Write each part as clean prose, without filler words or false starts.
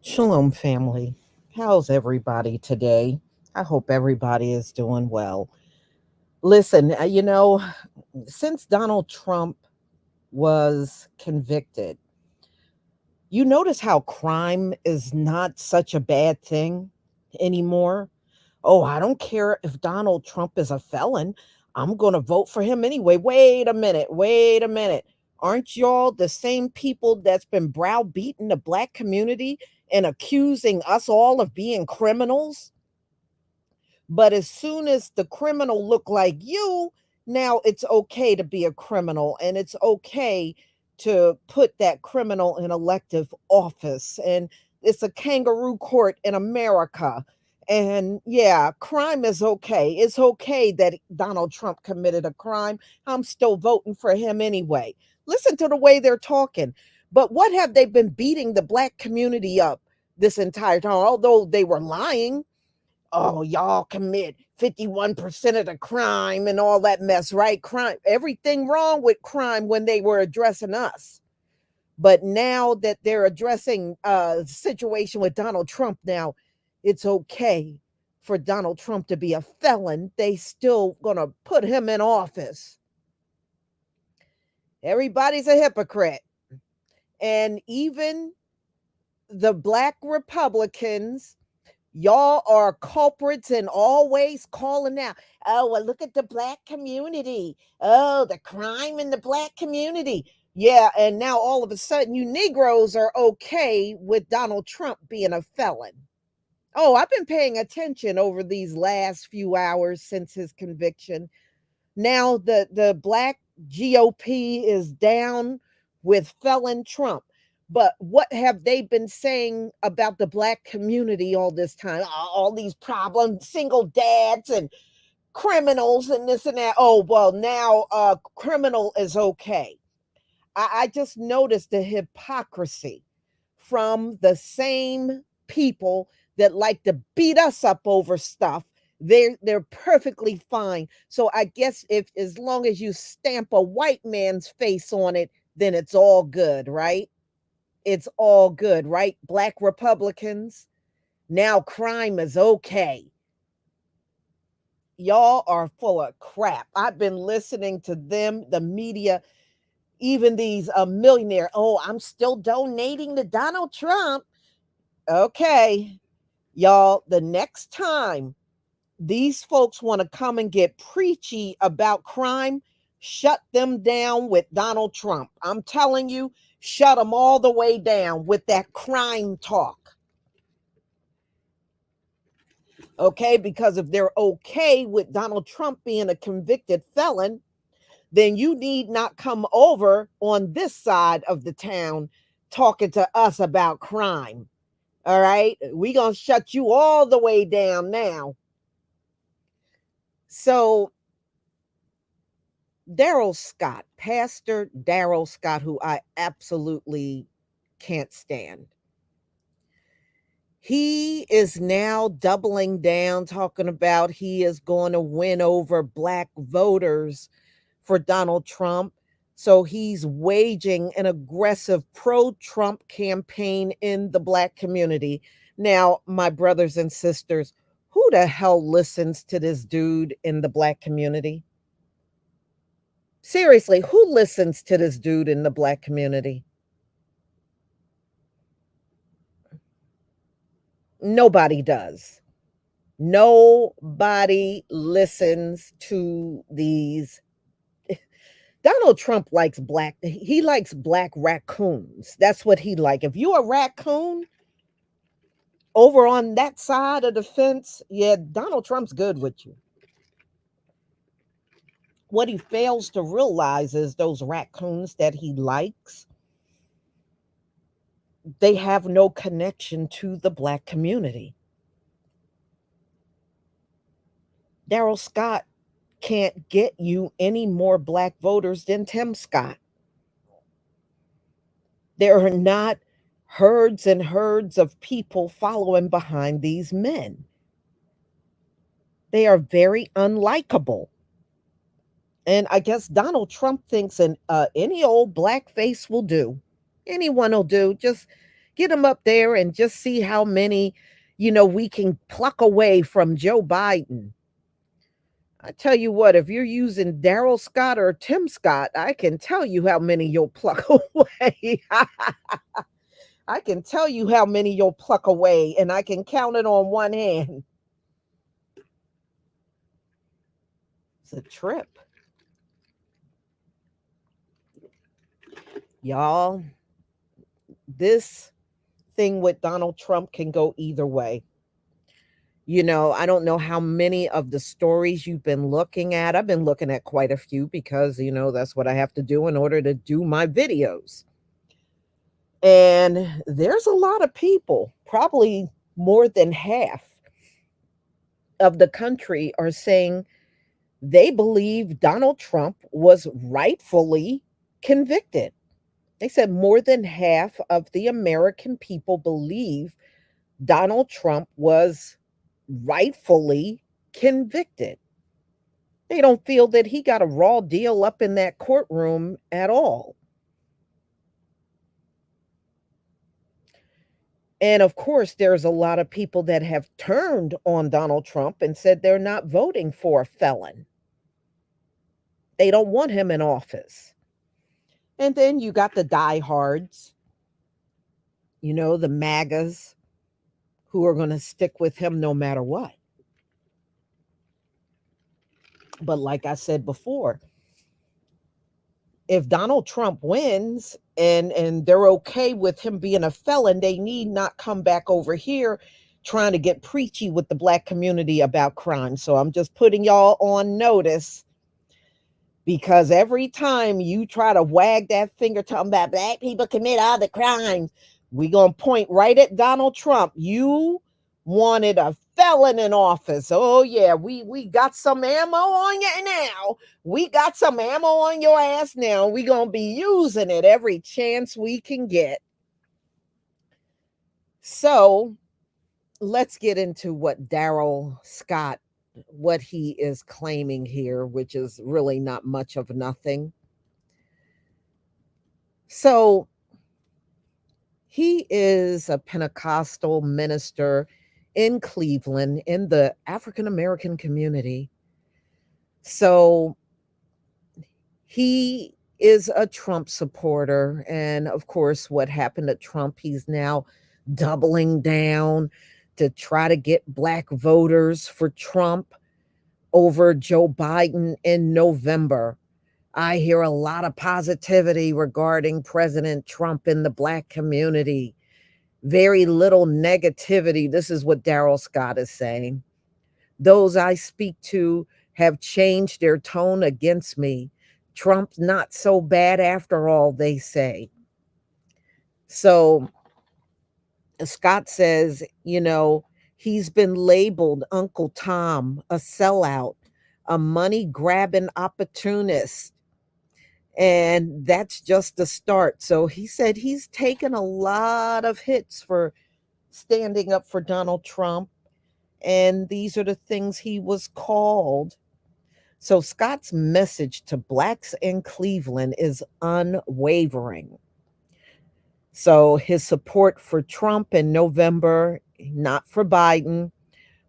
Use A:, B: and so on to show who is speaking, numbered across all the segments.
A: Shalom, family. How's everybody today? I hope everybody is doing well. Listen, since Donald Trump was convicted, you notice how crime is not such a bad thing anymore. Oh, I don't care if Donald Trump is a felon. I'm going to vote for him anyway. Wait a minute. Wait a minute. Aren't y'all the same people that's been browbeating the black community and accusing us all of being criminals? But as soon as the criminal look like you, now it's okay to be a criminal and it's okay to put that criminal in elective office. And it's a kangaroo court in America. And yeah, crime is okay. It's okay that Donald Trump committed a crime. I'm still voting for him anyway. Listen to the way they're talking. But what have they been beating the black community up this entire time? Although they were lying, oh, y'all commit 51% of the crime and all that mess, right? Crime, everything wrong with crime when they were addressing us. But now that they're addressing the situation with Donald Trump, now it's okay for Donald Trump to be a felon. They still gonna put him in office. Everybody's a hypocrite. And even the black Republicans, y'all are culprits and always calling out, oh, well, look at the black community. Oh, the crime in the black community. Yeah, and now all of a sudden you Negroes are okay with Donald Trump being a felon. Oh, I've been paying attention over these last few hours since his conviction. Now the black GOP is down with felon Trump. But what have they been saying about the black community all this time? All these problems, single dads and criminals and this and that. Oh, well, now criminal is okay. I just noticed the hypocrisy from the same people that like to beat us up over stuff. They're perfectly fine. So I guess if as long as you stamp a white man's face on it, then it's all good, right? It's all good, right? Black Republicans, now crime is okay. Y'all are full of crap. I've been listening to them, the media, even these millionaire. Oh, I'm still donating to Donald Trump. Okay, y'all, the next time these folks want to come and get preachy about crime, shut them down with Donald Trump. I'm telling you, shut them all the way down with that crime talk. Okay, because if they're okay with Donald Trump being a convicted felon, then you need not come over on this side of the town talking to us about crime. All right, we gonna shut you all the way down now. So Daryl Scott, Pastor Daryl Scott, who I absolutely can't stand. He is now doubling down, talking about he is going to win over black voters for Donald Trump. So he's waging an aggressive pro Trump campaign in the black community. Now, my brothers and sisters, who the hell listens to this dude in the black community? Seriously, who listens to this dude in the black community? Nobody does. Nobody listens to these. Donald Trump likes he likes black raccoons. That's what he like. If you're a raccoon over on that side of the fence, yeah, Donald Trump's good with you. What he fails to realize is those raccoons that he likes, they have no connection to the black community. Daryl Scott can't get you any more black voters than Tim Scott. There are not herds and herds of people following behind these men. They are very unlikable. And I guess Donald Trump thinks any old black face will do. Anyone will do. Just get him up there and just see how many, we can pluck away from Joe Biden. I tell you what, if you're using Daryl Scott or Tim Scott, I can tell you how many you'll pluck away. I can tell you how many you'll pluck away, and I can count it on one hand. It's a trip. Y'all, this thing with Donald Trump can go either way. I don't know how many of the stories you've been looking at. I've been looking at quite a few because, that's what I have to do in order to do my videos. And there's a lot of people, probably more than half of the country, are saying they believe Donald Trump was rightfully convicted. They said more than half of the American people believe Donald Trump was rightfully convicted. They don't feel that he got a raw deal up in that courtroom at all. And of course, there's a lot of people that have turned on Donald Trump and said they're not voting for a felon. They don't want him in office. And then you got the diehards, the MAGAs, who are going to stick with him no matter what. But like I said before, if Donald Trump wins and they're okay with him being a felon, they need not come back over here trying to get preachy with the black community about crime. So I'm just putting y'all on notice, because every time you try to wag that finger talking about black people commit all the crimes, we're going to point right at Donald Trump. You wanted a felon in office. Oh, yeah, we got some ammo on you now. We got some ammo on your ass now. We're going to be using it every chance we can get. So let's get into what Daryl Scott, what he is claiming here, which is really not much of nothing. So he is a Pentecostal minister in Cleveland in the African American community. So he is a Trump supporter. And of course, what happened to Trump, he's now doubling down to try to get black voters for Trump over Joe Biden in November. I hear a lot of positivity regarding President Trump in the black community. Very little negativity. This is what Daryl Scott is saying. Those I speak to have changed their tone against me. Trump's not so bad after all, they say. So Scott says, he's been labeled Uncle Tom, a sellout, a money grabbing opportunist. And that's just the start. So he said he's taken a lot of hits for standing up for Donald Trump. And these are the things he was called. So Scott's message to blacks in Cleveland is unwavering. So his support for Trump in November, not for Biden,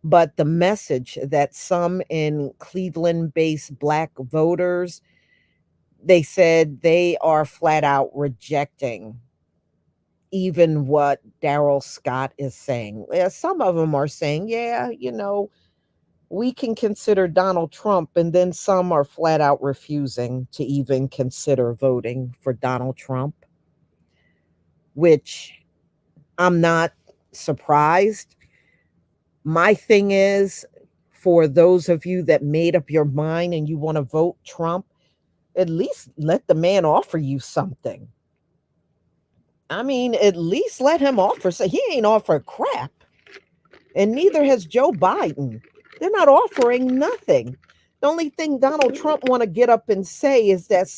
A: but the message that some in Cleveland based black voters, they said they are flat out rejecting even what Daryl Scott is saying. Yeah, some of them are saying, yeah, we can consider Donald Trump, and then some are flat out refusing to even consider voting for Donald Trump, which I'm not surprised. My thing is, for those of you that made up your mind and you want to vote Trump, at least let the man offer you something. I mean, at least let him offer. So he ain't offered crap, and neither has Joe Biden. They're not offering nothing. The only thing Donald Trump want to get up and say is that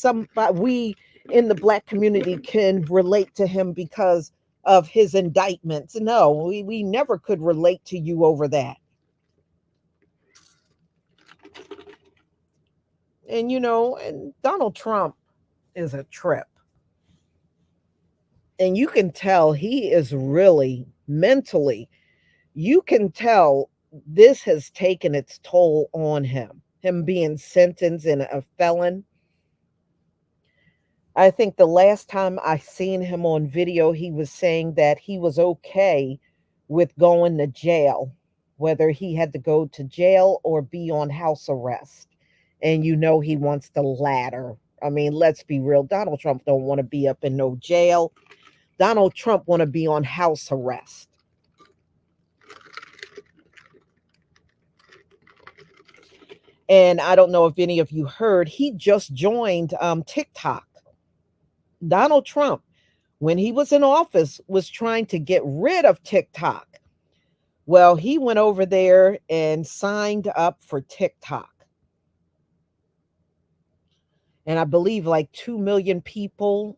A: we in the black community can relate to him because of his indictments. No, we never could relate to you over that. And Donald Trump is a trip. And you can tell he is really mentally, you can tell this has taken its toll on him. Him being sentenced in a felon. I think the last time I seen him on video, he was saying that he was okay with going to jail, whether he had to go to jail or be on house arrest. And he wants the latter. I mean, let's be real. Donald Trump don't want to be up in no jail. Donald Trump want to be on house arrest. And I don't know if any of you heard, he just joined TikTok. Donald Trump, when he was in office, was trying to get rid of TikTok. Well, he went over there and signed up for TikTok. And I believe like 2 million people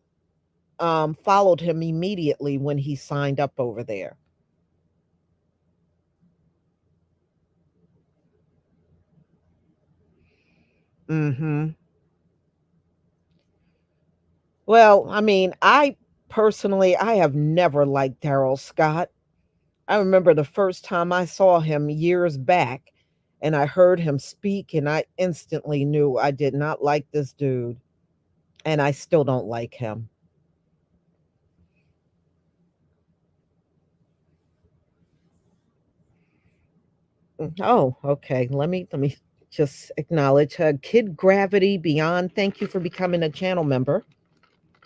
A: followed him immediately when he signed up over there. Hmm. Well, I mean, I have never liked Daryl Scott. I remember the first time I saw him years back and I heard him speak, and I instantly knew I did not like this dude. And I still don't like him. Oh, okay. Let me just acknowledge Kid Gravity Beyond. Thank you for becoming a channel member.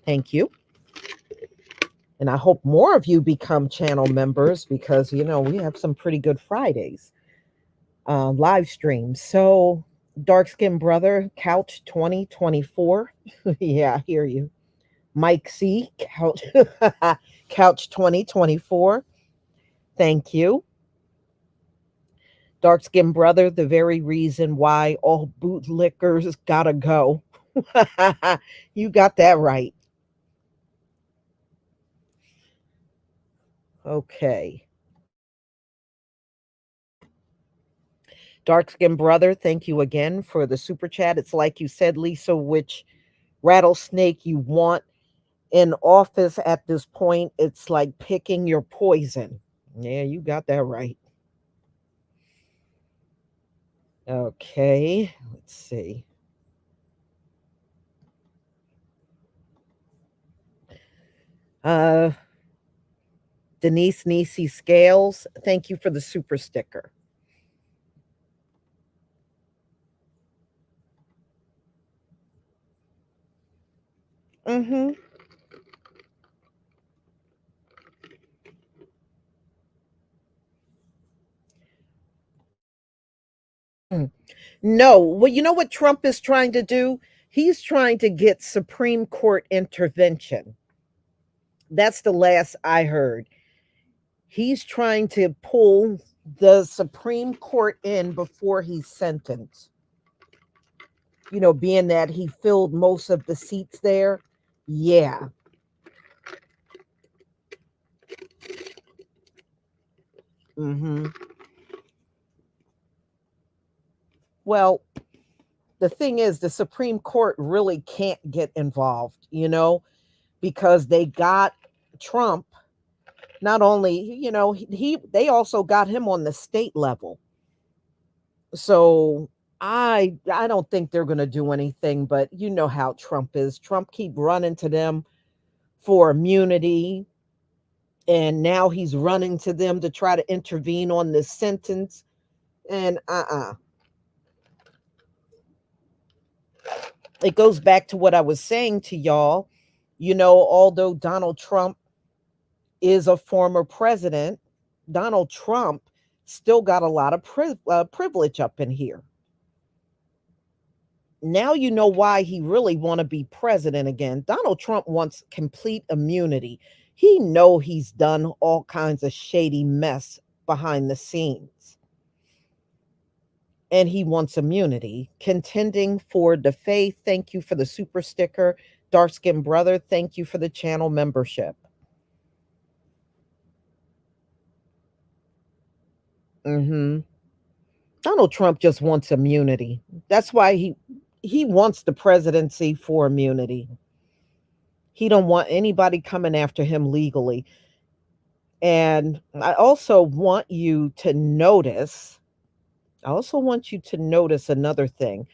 A: Thank you. And I hope more of you become channel members because we have some pretty good Fridays live streams. So dark skinned brother, couch 2024. Yeah, I hear you. Mike C, couch couch 2024. Thank you. Dark skinned brother, the very reason why all bootlickers gotta go. You got that right. Okay. Dark skinned brother, thank you again for the super chat. It's like you said, Lisa, which rattlesnake you want. in office at this point, it's like picking your poison. Yeah, you got that right. Okay, let's see. Uh, Denise Nisi Scales, thank you for the super sticker. Mm-hmm. Mm. No, well, you know what Trump is trying to do? He's trying to get Supreme Court intervention. That's the last I heard. He's trying to pull the Supreme Court in before he's sentenced. Being that he filled most of the seats there. Yeah. Hmm. Well, the thing is, the Supreme Court really can't get involved, because they got Trump. Not only, they also got him on the state level. So I don't think they're going to do anything, but you know how Trump is. Trump keep running to them for immunity, and now he's running to them to try to intervene on this sentence. And it goes back to what I was saying to y'all. Although Donald Trump is a former president, Donald Trump still got a lot of privilege up in here. Now you know why he really want to be president again. Donald Trump wants complete immunity. He know he's done all kinds of shady mess behind the scenes, and he wants immunity. Contending for the faith, thank you for the super sticker. Dark Skin Brother, thank you for the channel membership. Hmm. Donald Trump just wants immunity. That's why he wants the presidency for immunity. He don't want anybody coming after him legally. And I also want you to notice another thing.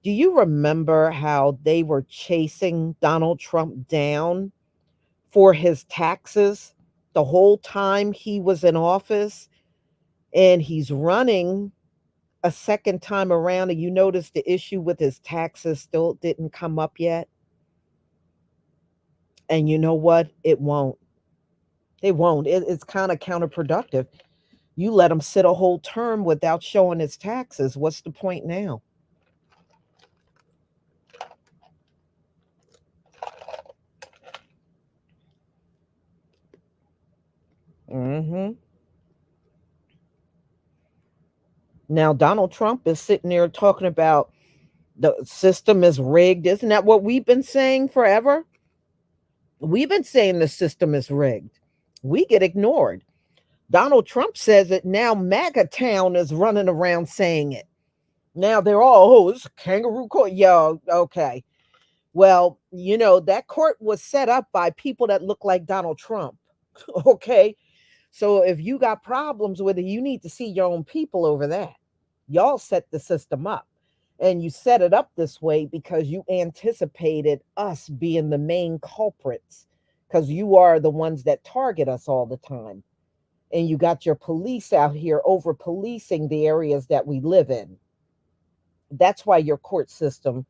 A: Do you remember how they were chasing Donald Trump down for his taxes the whole time he was in office? And he's running a second time around, and you notice the issue with his taxes still didn't come up yet. And you know what? It's kind of counterproductive. You let him sit a whole term without showing his taxes. What's the point now? Hmm. Now, Donald Trump is sitting there talking about the system is rigged. Isn't that what we've been saying forever? We've been saying the system is rigged. We get ignored. Donald Trump says it. Now MAGA Town is running around saying it. Now they're all, oh, it's a kangaroo court. Yo, okay. Well, that court was set up by people that look like Donald Trump. Okay. So if you got problems with it, you need to see your own people over that. Y'all set the system up. And you set it up this way because you anticipated us being the main culprits, because you are the ones that target us all the time. And you got your police out here over policing the areas that we live in. That's why your court system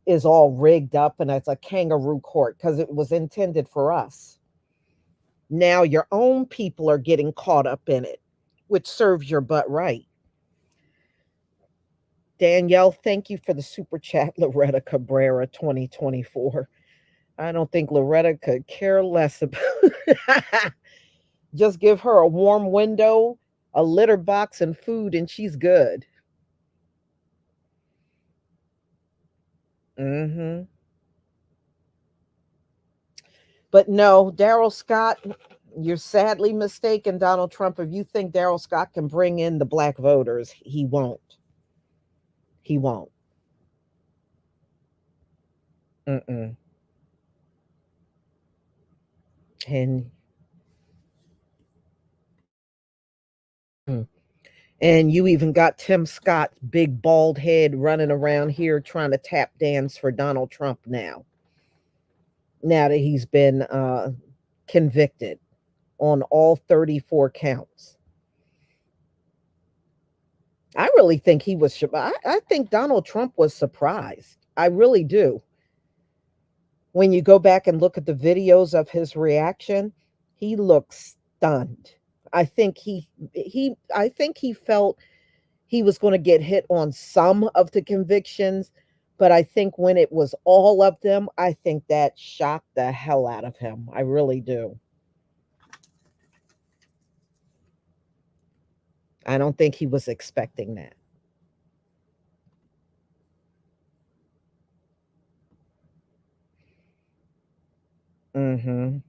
A: is all rigged up and it's a kangaroo court, because it was intended for us. Now your own people are getting caught up in it, which serves your butt right. Danielle, thank you for the super chat. Loretta Cabrera 2024. I don't think Loretta could care less about just give her a warm window, a litter box, and food, and she's good. Hmm. But no, Daryl Scott, you're sadly mistaken, Donald Trump. If you think Daryl Scott can bring in the black voters, he won't. He won't. Mm-mm. And mm, and you even got Tim Scott's big bald head running around here trying to tap dance for Donald Trump now. Now that he's been convicted on all 34 counts. I really think he was. I think Donald Trump was surprised. I really do. When you go back and look at the videos of his reaction, he looks stunned. I think he felt he was going to get hit on some of the convictions, but I think when it was all of them, I think that shocked the hell out of him. I really do. I don't think he was expecting that. Mhm.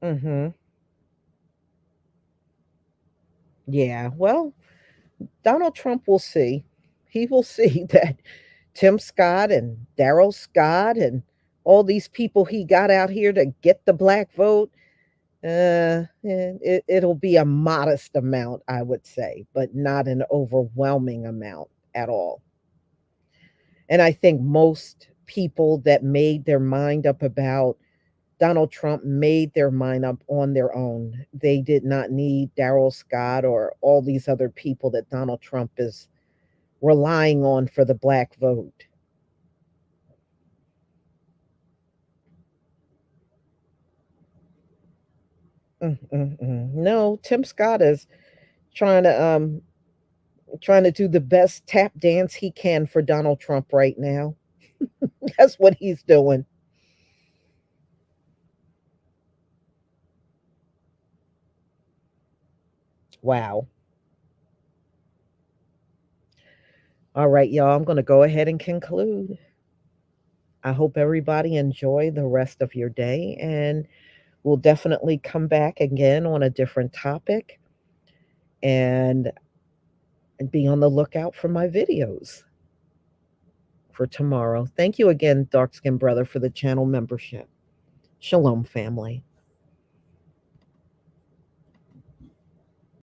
A: Mhm. Yeah. Well, Donald Trump will see. He will see that Tim Scott and Daryl Scott and all these people he got out here to get the black vote, it'll be a modest amount, I would say, but not an overwhelming amount at all. And I think most people that made their mind up about Donald Trump made their mind up on their own. They did not need Daryl Scott or all these other people that Donald Trump is relying on for the black vote. No, Tim Scott is trying to trying to do the best tap dance he can for Donald Trump right now. That's what he's doing. Wow. All right, y'all. I'm going to go ahead and conclude. I hope everybody enjoy the rest of your day, and we'll definitely come back again on a different topic, and be on the lookout for my videos for tomorrow. Thank you again, Dark Skin Brother, for the channel membership. Shalom, family.